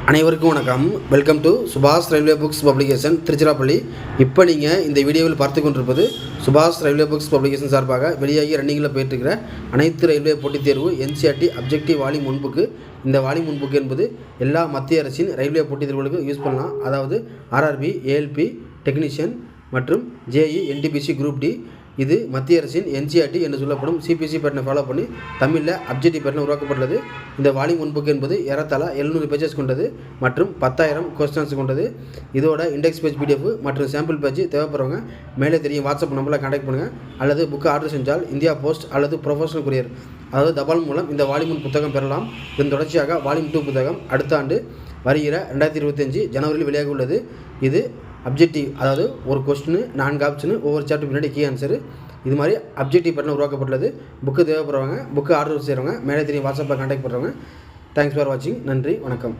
அனைவருக்கும் வணக்கம். Welcome to சுபாஷ் ரயில்வே புக்ஸ் பப்ளிகேஷன் திருச்சிராப்பள்ளி. இப்போ நீங்கள் இந்த வீடியோவில் பார்த்து கொண்டிருப்பது சுபாஷ் ரயில்வே புக்ஸ் பப்ளிகேஷன் சார்பாக வெளியாகி ரன்னிங்கில் போயிட்டுருக்கிற அனைத்து ரயில்வே போட்டித் தேர்வு NCERT அப்ஜெக்டிவ் வால்யூம் 1 புக்கு. இந்த வால்யூம் 1 புக்கு என்பது எல்லா மத்திய அரசின் ரயில்வே போட்டித் தேர்வுகளுக்கும் யூஸ் பண்ணலாம். அதாவது RRB, ALP, டெக்னீஷியன் மற்றும் JE, NTPC குரூப் D. இது மத்திய அரசின் NCERT என்று சொல்லப்படும் CPC பேட்டர்னை ஃபாலோ பண்ணி தமிழில் அப்ஜெக்டிவ் பேட்டர்ன் உருவாக்கப்பட்டுள்ளது. இந்த வால்யூம் 1 புக் என்பது ஏறத்தாழ 700 பேஜஸ் கொண்டது மற்றும் 10,000 கொஸ்டின்ஸ் கொண்டது. இதோட இண்டெக்ஸ் பேஜ் PDF மற்றும் சாம்பிள் பேஜ் தேவைப்படுறவங்க மேலே தெரியும் வாட்ஸ்அப் நம்பரில் கான்டாக்ட் பண்ணுங்கள். அல்லது புக்கு ஆர்டர் செஞ்சால் இந்தியா போஸ்ட் அல்லது ப்ரொஃபஷனல் கொரியர் அதாவது தபால் மூலம் இந்த வால்யூம் 1 புத்தகம் பெறலாம். இதன் தொடர்ச்சியாக வால்யூம் 2 புத்தகம் அடுத்த ஆண்டு வருகிற 2025 ஜனவரியில் வெளியாக உள்ளது. இது அப்ஜெக்டிவ், அதாவது ஒரு கொஸ்டின் 4 ஆப்ஷனு, ஒவ்வொரு சாப்டர் பின்னாடி கீ ஆன்சரு, இது மாதிரி அப்ஜெக்டிவ் பேட்டர்ன் உருவாக்கப்பட்டுள்ளது. புக்கு தேவைப்படுறவங்க புக்கு ஆர்டர் செய்கிறவங்க மேலே தெரியும் வாட்ஸ்அப்பில் கான்டாக்ட் பண்ணுறவங்க. தேங்க்ஸ் ஃபார் வாட்சிங். நன்றி, வணக்கம்.